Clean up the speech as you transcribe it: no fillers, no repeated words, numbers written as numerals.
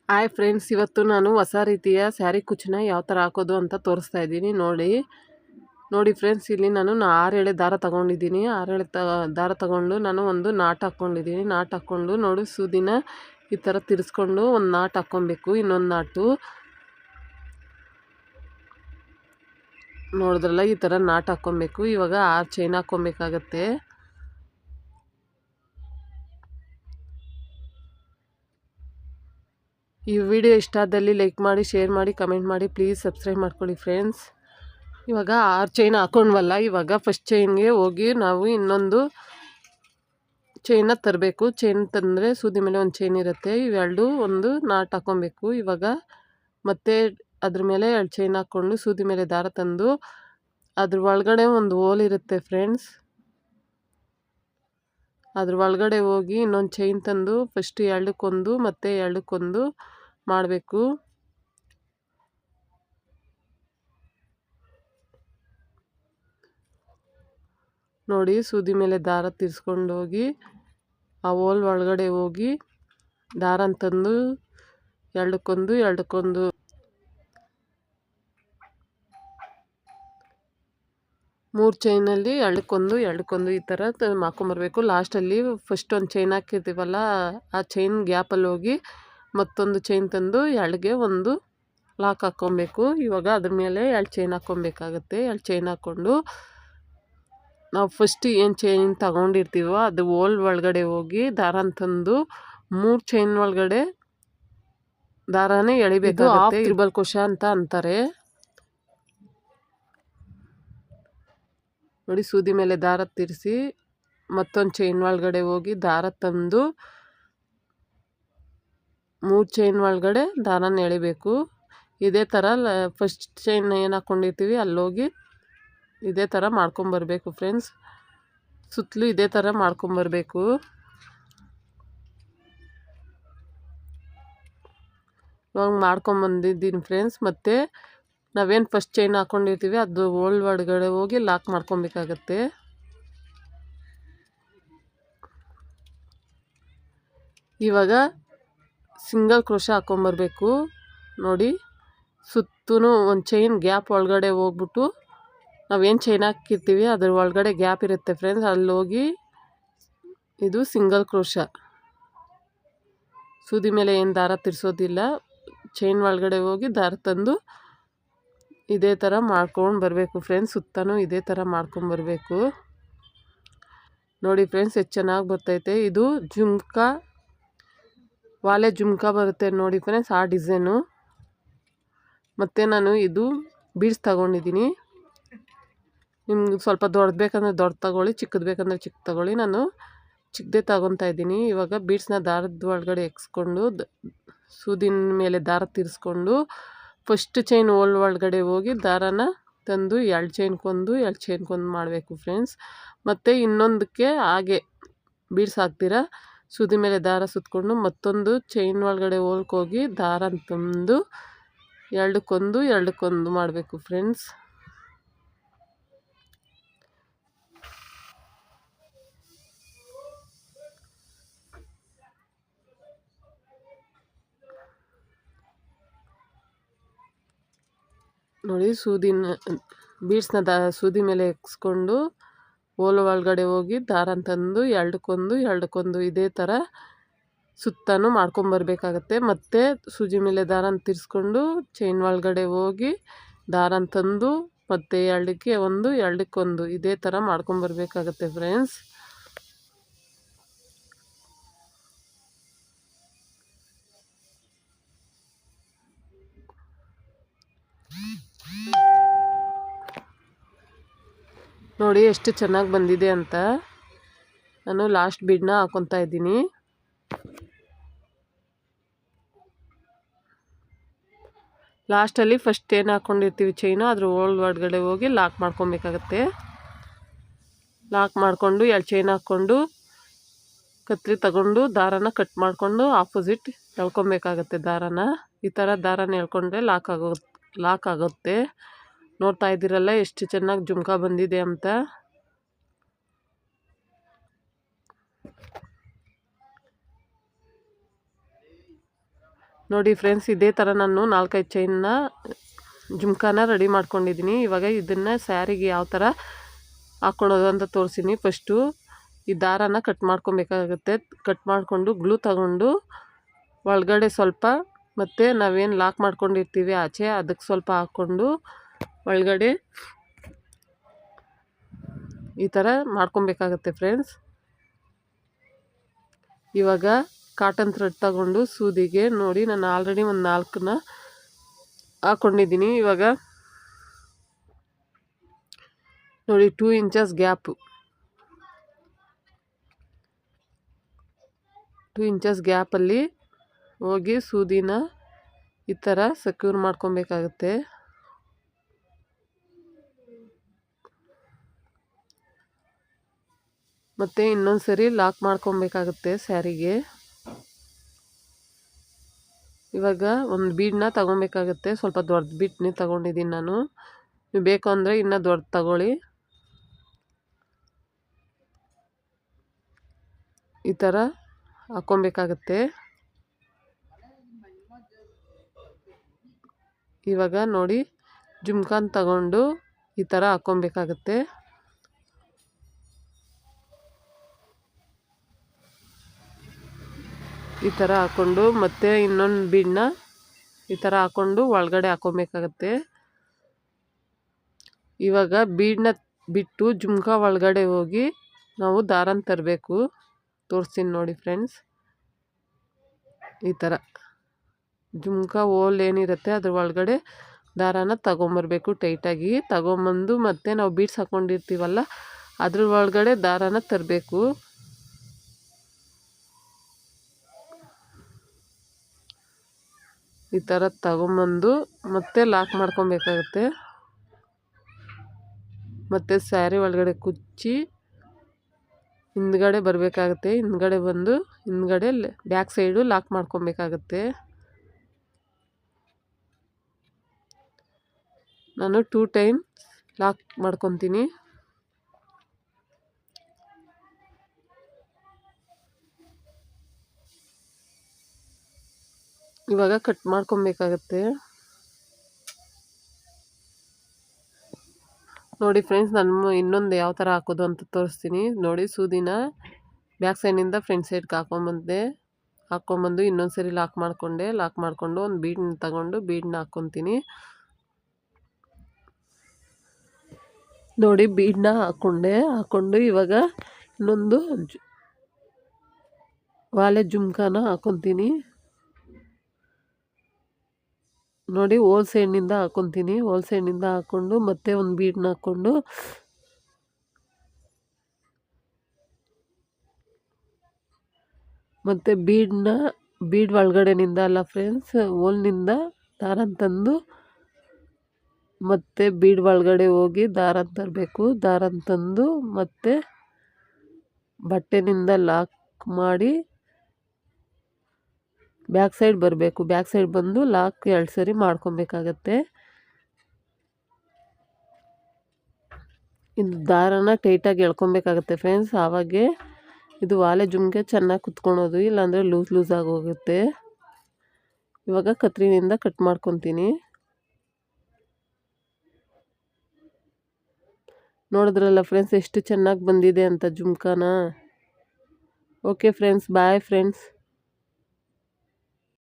Hi friends, ಇವತ್ತು ನಾನು ಹೊಸ ರೀತಿಯ ಸ್ಯಾರಿ ಕುಚ್ಚನ್ನ ಯಾವ ಥರ ಹಾಕೋದು ಅಂತ ತೋರಿಸ್ತಾ ಇದ್ದೀನಿ. ನೋಡಿ ಫ್ರೆಂಡ್ಸ್, ಇಲ್ಲಿ ನಾನು 6 ಎಳೆ ದಾರ ತೊಗೊಂಡಿದ್ದೀನಿ. 6 ಎಳೆ ದಾರ ತೊಗೊಂಡು ನಾನು ಒಂದು ನಾಟ್ ಹಾಕ್ಕೊಂಡಿದ್ದೀನಿ. ನಾಟ್ ಹಾಕ್ಕೊಂಡು ನೋಡಿ, ಸೂದಿನ ಈ ಥರ ತಿರ್ಸ್ಕೊಂಡು ಒಂದು ನಾಟ್ ಹಾಕ್ಕೊಬೇಕು. ಇನ್ನೊಂದು ನಾಟು ನೋಡಿದ್ರಲ್ಲ, ಈ ಥರ ನಾಟ್ ಹಾಕ್ಕೊಬೇಕು. ಇವಾಗ 6 ಚೈನ್ ಹಾಕ್ಕೊಬೇಕಾಗತ್ತೆ. ಈ ವಿಡಿಯೋ ಇಷ್ಟ ಆದಲ್ಲಿ ಲೈಕ್ ಮಾಡಿ, ಶೇರ್ ಮಾಡಿ, ಕಮೆಂಟ್ ಮಾಡಿ, ಪ್ಲೀಸ್ ಸಬ್ಸ್ಕ್ರೈಬ್ ಮಾಡ್ಕೊಳ್ಳಿ ಫ್ರೆಂಡ್ಸ್. ಇವಾಗ 6 ಚೈನ್ ಹಾಕ್ಕೊಂಡ್ವಲ್ಲ, ಇವಾಗ ಫಸ್ಟ್ ಚೈನ್ಗೆ ಹೋಗಿ ನಾವು ಇನ್ನೊಂದು ಚೈನ ತರಬೇಕು. ಚೈನ್ ತಂದರೆ ಸೂದಿ ಮೇಲೆ ಒಂದು ಚೈನ್ ಇರುತ್ತೆ, ಇವೆರಡು ಒಂದು ನಾಟ್ ಹಾಕ್ಕೊಬೇಕು. ಇವಾಗ ಮತ್ತೆ ಅದ್ರ ಮೇಲೆ 2 ಚೈನ್ ಹಾಕ್ಕೊಂಡು ಸೂದಿ ಮೇಲೆ ದಾರ ತಂದು ಅದ್ರ ಒಳಗಡೆ ಒಂದು ಹೋಲ್ ಇರುತ್ತೆ ಫ್ರೆಂಡ್ಸ್. ಅದ್ರ ಒಳಗಡೆ ಹೋಗಿ ಇನ್ನೊಂದು ಚೈನ್ ತಂದು ಫಸ್ಟ್ 2ಕ್ಕೊಂದು ಮತ್ತು 2ಕ್ಕೊಂದು ಮಾಡಬೇಕು. ನೋಡಿ, ಸೂದಿ ಮೇಲೆ ದಾರ ತಿರ್ಸ್ಕೊಂಡು ಹೋಗಿ ಆ ಹೋಲ್ ಒಳಗಡೆ ಹೋಗಿ ದಾರ ತಂದು 2ಕ್ಕೊಂದು 3 ಚೈನಲ್ಲಿ 2ಕ್ಕೊಂದು ಈ ಥರ ಹಾಕ್ಕೊಂಬರ್ಬೇಕು. ಲಾಸ್ಟಲ್ಲಿ ಫಸ್ಟ್ ಒಂದು ಚೈನ್ ಹಾಕಿರ್ತೀವಲ್ಲ, ಆ ಚೈನ್ ಗ್ಯಾಪಲ್ಲಿ ಹೋಗಿ ಮತ್ತೊಂದು ಚೈನ್ ತಂದು 2ಗೆ ಒಂದು ಲಾಕ್ ಹಾಕ್ಕೊಬೇಕು. ಇವಾಗ ಅದ್ರ ಮೇಲೆ 2 ಚೈನ್ ಹಾಕ್ಕೊಬೇಕಾಗತ್ತೆ. 2 ಚೈನ್ ಹಾಕ್ಕೊಂಡು ನಾವು ಫಸ್ಟ್ ಏನು ಚೈನ್ ತಗೊಂಡಿರ್ತೀವೋ ಅದು ಹೋಲ್ ಒಳಗಡೆ ಹೋಗಿ ದಾರ ತಂದು 3 ಚೈನ್ ಒಳಗಡೆ ದಾರನೇ ಎಳಿಬೇಕಾಗುತ್ತೆ. ತ್ರಿಬಲ್ ಕೋಶ ಅಂತ ಅಂತಾರೆ. ನೋಡಿ, ಸೂದಿ ಮೇಲೆ ದಾರ ತಿರ್ಸಿ ಮತ್ತೊಂದು ಚೈನ್ ಒಳಗಡೆ ಹೋಗಿ ದಾರ ತಂದು 3 ಚೈನ್ ಒಳಗಡೆ ದಾರನ ಎಳಿಬೇಕು. ಇದೇ ಥರ ಫಸ್ಟ್ ಚೈನ್ ಏನು ಹಾಕ್ಕೊಂಡಿರ್ತೀವಿ ಅಲ್ಲೋಗಿ ಇದೇ ಥರ ಮಾಡ್ಕೊಂಬರ್ಬೇಕು ಫ್ರೆಂಡ್ಸ್. ಸುತ್ತಲೂ ಇದೇ ಥರ ಮಾಡ್ಕೊಂಬರ್ಬೇಕು. ಇವಾಗ ಮಾಡ್ಕೊಂಬಂದಿದ್ದೀನಿ ಫ್ರೆಂಡ್ಸ್. ಮತ್ತು ನಾವೇನು ಫಸ್ಟ್ ಚೈನ್ ಹಾಕ್ಕೊಂಡಿರ್ತೀವಿ ಅದು ಹೋಲ್ ಒಳಗಡೆ ಹೋಗಿ ಲಾಕ್ ಮಾಡ್ಕೊಬೇಕಾಗತ್ತೆ. ಇವಾಗ ಸಿಂಗಲ್ ಕ್ರೋಶ ಹಾಕ್ಕೊಂಬರ್ಬೇಕು. ನೋಡಿ, ಸುತ್ತೂ ಒಂದು ಚೈನ್ ಗ್ಯಾಪ್ ಒಳಗಡೆ ಹೋಗ್ಬಿಟ್ಟು ನಾವೇನು ಚೈನ್ ಹಾಕಿರ್ತೀವಿ ಅದ್ರ ಒಳಗಡೆ ಗ್ಯಾಪ್ ಇರುತ್ತೆ ಫ್ರೆಂಡ್ಸ್, ಅಲ್ಲೋಗಿ ಇದು ಸಿಂಗಲ್ ಕ್ರೋಶ. ಸೂದಿ ಮೇಲೆ ಏನು ದಾರ ತಿರ್ಸೋದಿಲ್ಲ, ಚೈನ್ ಒಳಗಡೆ ಹೋಗಿ ದಾರ ತಂದು ಇದೇ ಥರ ಮಾಡ್ಕೊಂಡು ಬರಬೇಕು ಫ್ರೆಂಡ್ಸ್. ಸುತ್ತಲೂ ಇದೇ ಥರ ಮಾಡ್ಕೊಂಬರ್ಬೇಕು. ನೋಡಿ ಫ್ರೆಂಡ್ಸ್, ಎಷ್ಟು ಚೆನ್ನಾಗಿ ಬರ್ತೈತೆ. ಇದು ಜುಮ್ಕಾ, ವಾಲೆ ಜುಮ್ಕಾ ಬರುತ್ತೆ ನೋಡಿ ಫ್ರೆಂಡ್ಸ್, ಆ ಡಿಸೈನು. ಮತ್ತು ನಾನು ಇದು ಬೀಡ್ಸ್ ತಗೊಂಡಿದ್ದೀನಿ. ನಿಮ್ಗೆ ಸ್ವಲ್ಪ ದೊಡ್ಡದು ಬೇಕಂದರೆ ದೊಡ್ಡ ತಗೊಳ್ಳಿ, ಚಿಕ್ಕದು ಬೇಕಂದರೆ ಚಿಕ್ಕ ತಗೊಳ್ಳಿ. ನಾನು ಚಿಕ್ಕದೇ ತಗೊತಾ ಇದ್ದೀನಿ. ಇವಾಗ ಬೀಡ್ಸ್ನ ದಾರದ ಒಳಗಡೆ ಎಕ್ಸ್ಕೊಂಡು ಸೂದಿನ ಮೇಲೆ ದಾರ ತಿರ್ಸ್ಕೊಂಡು ಫಸ್ಟ್ ಚೈನ್ ಹೋಲ್ ಒಳಗಡೆ ಹೋಗಿ ದಾರನ ತಂದು 2 ಚೈನ್ಕೊಂದು ಮಾಡಬೇಕು ಫ್ರೆಂಡ್ಸ್. ಮತ್ತು ಇನ್ನೊಂದಕ್ಕೆ ಹಾಗೆ ಬೀಡ್ಸ್ ಹಾಕ್ತೀರಾ, ಸೂದಿ ಮೇಲೆ ದಾರ ಸುತ್ತಕೊಂಡು ಮತ್ತೊಂದು ಚೈನ್ ಒಳಗಡೆ ಹೋಗಿ ದಾರ ತಂದು 2ಕ್ಕೊಂದು ಮಾಡಬೇಕು ಫ್ರೆಂಡ್ಸ್. ನೋಡಿ, ಬೀಡ್ಸ್ನ ಸೂದಿ ಮೇಲೆ ಎಕ್ಸ್ಕೊಂಡು ಹೋಲ್ ಒಳಗಡೆ ಹೋಗಿ ದಾರ ತಂದು 2ಕ್ಕೊಂದು ಇದೇ ಥರ ಸುತ್ತನೂ ಮಾಡ್ಕೊಂಬರ್ಬೇಕಾಗತ್ತೆ. ಮತ್ತು ಸೂಜಿ ಮೇಲೆ ದಾರನ ತಿರ್ಸ್ಕೊಂಡು ಚೈನ್ ಒಳಗಡೆ ಹೋಗಿ ದಾರ ತಂದು ಮತ್ತು 2ಕ್ಕೊಂದು ಇದೇ ಥರ ಮಾಡ್ಕೊಂಬರ್ಬೇಕಾಗತ್ತೆ ಫ್ರೆಂಡ್ಸ್. ನೋಡಿ ಎಷ್ಟು ಚೆನ್ನಾಗಿ ಬಂದಿದೆ ಅಂತ. ನಾನು ಲಾಸ್ಟ್ ಬೀಡನ್ನ ಹಾಕ್ಕೊತಾ ಇದ್ದೀನಿ. ಲಾಸ್ಟಲ್ಲಿ ಫಸ್ಟ್ ಏನು ಹಾಕ್ಕೊಂಡಿರ್ತೀವಿ ಚೈನು ಅದ್ರ ಹೋಲ್ ಒಳಗಡೆ ಹೋಗಿ ಲಾಕ್ ಮಾಡ್ಕೊಬೇಕಾಗತ್ತೆ. ಲಾಕ್ ಮಾಡಿಕೊಂಡು 2 ಚೈನ್ ಹಾಕ್ಕೊಂಡು ಕತ್ರಿ ತಗೊಂಡು ದಾರನ ಕಟ್ ಮಾಡಿಕೊಂಡು ಆಪೋಸಿಟ್ ಎಳ್ಕೊಬೇಕಾಗತ್ತೆ ದಾರನ. ಈ ಥರ ದಾರನ ಎಳ್ಕೊಂಡ್ರೆ ಲಾಕ್ ಆಗುತ್ತೆ. ನೋಡ್ತಾ ಇದ್ದೀರಲ್ಲ ಎಷ್ಟು ಚೆನ್ನಾಗಿ ಜುಮ್ಕಾ ಬಂದಿದೆ ಅಂತ. ನೋಡಿ ಫ್ರೆಂಡ್ಸ್, ಇದೇ ಥರ ನಾನು 4-5 ಚೈನ್ನ ಜುಮ್ಕಾನ ರೆಡಿ ಮಾಡ್ಕೊಂಡಿದ್ದೀನಿ. ಇವಾಗ ಇದನ್ನು ಸ್ಯಾರಿಗೆ ಯಾವ ಥರ ಹಾಕ್ಕೊಳೋದು ಅಂತ ತೋರಿಸ್ತೀನಿ. ಫಸ್ಟು ಈ ದಾರನ ಕಟ್ ಮಾಡ್ಕೊಬೇಕಾಗುತ್ತೆ. ಕಟ್ ಮಾಡಿಕೊಂಡು ಗ್ಲೂ ತಗೊಂಡು ಒಳಗಡೆ ಸ್ವಲ್ಪ ಮತ್ತು ನಾವೇನು ಲಾಕ್ ಮಾಡ್ಕೊಂಡಿರ್ತೀವಿ ಆಚೆ ಅದಕ್ಕೆ ಸ್ವಲ್ಪ ಹಾಕ್ಕೊಂಡು ಒಳಗಡೆ ಈ ಥರ ಮಾಡ್ಕೊಬೇಕಾಗತ್ತೆ ಫ್ರೆಂಡ್ಸ್. ಇವಾಗ ಕಾಟನ್ ಥ್ರೆಡ್ ತಗೊಂಡು ಸೂದಿಗೆ ನೋಡಿ ನಾನು ಆಲ್ರೆಡಿ ಒಂದು 4ನ ಹಾಕ್ಕೊಂಡಿದ್ದೀನಿ. ಇವಾಗ ನೋಡಿ 2 ಇಂಚಸ್ ಗ್ಯಾಪು, 2 ಇಂಚಸ್ ಗ್ಯಾಪಲ್ಲಿ ಹೋಗಿ ಸೂದಿನ ಈ ಥರ ಸೆಕ್ಯೂರ್ ಮಾಡ್ಕೊಬೇಕಾಗುತ್ತೆ. ಮತ್ತು ಇನ್ನೊಂದು ಸರಿ ಲಾಕ್ ಮಾಡ್ಕೊಬೇಕಾಗುತ್ತೆ ಸ್ಯಾರಿಗೆ. ಇವಾಗ ಒಂದು ಬೀಡನ್ನ ತಗೊಬೇಕಾಗುತ್ತೆ. ಸ್ವಲ್ಪ ದೊಡ್ಡ ಬೀಡ್ನೇ ತಗೊಂಡಿದ್ದೀನಿ ನಾನು. ನೀವು ಬೇಕು ಅಂದರೆ ಇನ್ನೂ ದೊಡ್ಡ ತಗೊಳ್ಳಿ. ಈ ಥರ ಹಾಕ್ಕೊಬೇಕಾಗತ್ತೆ. ಇವಾಗ ನೋಡಿ ಜುಮ್ಕಾನ್ ತಗೊಂಡು ಈ ಥರ ಹಾಕ್ಕೊಬೇಕಾಗತ್ತೆ. ಈ ಥರ ಹಾಕ್ಕೊಂಡು ಮತ್ತೆ ಇನ್ನೊಂದು ಬೀಡನ್ನ ಈ ಥರ ಹಾಕ್ಕೊಂಡು ಒಳಗಡೆ ಹಾಕ್ಕೊಬೇಕಾಗತ್ತೆ. ಇವಾಗ ಬೀಡನ್ನ ಬಿಟ್ಟು ಜುಮ್ಕಾ ಒಳಗಡೆ ಹೋಗಿ ನಾವು ದಾರನ ತರಬೇಕು. ತೋರಿಸ್ತೀನಿ ನೋಡಿ ಫ್ರೆಂಡ್ಸ್. ಈ ಥರ ಜುಮ್ಕಾ ಹೋಲ್ ಏನಿರುತ್ತೆ ಅದ್ರ ಒಳಗಡೆ ದಾರಾನ ತಗೊಂಬರ್ಬೇಕು. ಟೈಟಾಗಿ ತಗೊಂಬಂದು ಮತ್ತೆ ನಾವು ಬೀಡ್ಸ್ ಹಾಕ್ಕೊಂಡಿರ್ತೀವಲ್ಲ ಅದ್ರ ಒಳಗಡೆ ದಾರಾನ ತರಬೇಕು. ಈ ಥರ ತಗೊಂಬಂದು ಮತ್ತೆ ಲಾಕ್ ಮಾಡ್ಕೊಬೇಕಾಗತ್ತೆ. ಮತ್ತು ಸ್ಯಾರಿ ಒಳಗಡೆ ಕುಚ್ಚಿ ಹಿಂದ್ಗಡೆ ಬರಬೇಕಾಗತ್ತೆ. ಹಿಂದ್ಗಡೆ ಬಂದು ಹಿಂದ್ಗಡೆ ಬ್ಯಾಕ್ ಸೈಡು ಲಾಕ್ ಮಾಡ್ಕೊಬೇಕಾಗತ್ತೆ. ನಾನು 2 ಟೈಮ್ ಲಾಕ್ ಮಾಡ್ಕೊತೀನಿ. ಇವಾಗ ಕಟ್ ಮಾಡ್ಕೊಬೇಕಾಗತ್ತೆ. ನೋಡಿ ಫ್ರೆಂಡ್ಸ್, ನಾನು ಇನ್ನೊಂದು ಯಾವ ಥರ ಹಾಕೋದು ಅಂತ ತೋರಿಸ್ತೀನಿ. ನೋಡಿ ಸೂದಿನ ಬ್ಯಾಕ್ ಸೈಡಿಂದ ಫ್ರಂಟ್ ಸೈಡ್ಗೆ ಹಾಕ್ಕೊಂಬಂದು ಇನ್ನೊಂದು ಸರಿ ಲಾಕ್ ಮಾಡಿಕೊಂಡು ಒಂದು ಬೀಡನ್ನ ತಗೊಂಡು ಬೀಡನ್ನ ಹಾಕ್ಕೊತೀನಿ. ನೋಡಿ ಬೀಡನ್ನ ಹಾಕ್ಕೊಂಡು ಇವಾಗ ಇನ್ನೊಂದು ವಾಲೆ ಜುಮ್ಕಾನ ಹಾಕ್ಕೊತೀನಿ. ನೋಡಿ ಹೋಲ್ ಸೈಡ್ನಿಂದ ಹಾಕ್ಕೊತೀನಿ. ಹೋಲ್ ಸೈಡ್ನಿಂದ ಹಾಕ್ಕೊಂಡು ಮತ್ತೆ ಒಂದು ಬೀಡನ್ನ ಹಾಕ್ಕೊಂಡು ಮತ್ತು ಬೀಡ್ ಒಳಗಡೆನಿಂದ ಅಲ್ಲ ಫ್ರೆಂಡ್ಸ್, ಹೋಲ್ನಿಂದ ದಾರನ ತಂದು ಮತ್ತೆ ಬೀಡ್ ಒಳಗಡೆ ಹೋಗಿ ದಾರನ ತರಬೇಕು. ದಾರನ ತಂದು ಮತ್ತೆ ಬಟ್ಟೆನಿಂದ ಲಾಕ್ ಮಾಡಿ ಬ್ಯಾಕ್ ಸೈಡ್ ಬರಬೇಕು. ಬ್ಯಾಕ್ ಸೈಡ್ ಬಂದು ಲಾಕ್ 2 ಸರಿ ಮಾಡ್ಕೊಬೇಕಾಗತ್ತೆ. ಇದು ದಾರನ ಟೈಟಾಗಿ ಎಳ್ಕೊಬೇಕಾಗತ್ತೆ ಫ್ರೆಂಡ್ಸ್. ಆವಾಗೆ ಇದು ವಾಲೆ ಜುಮ್ಗೆ ಚೆನ್ನಾಗಿ ಕುತ್ಕೊಳೋದು, ಇಲ್ಲಾಂದರೆ ಲೂಸ್ ಆಗೋಗುತ್ತೆ. ಇವಾಗ ಕತ್ರಿನಿಂದ ಕಟ್ ಮಾಡ್ಕೊತೀನಿ. ನೋಡಿದ್ರಲ್ಲ ಫ್ರೆಂಡ್ಸ್ ಎಷ್ಟು ಚೆನ್ನಾಗಿ ಬಂದಿದೆ ಅಂತ ಜುಮ್ಕಾನ. Okay friends, bye friends.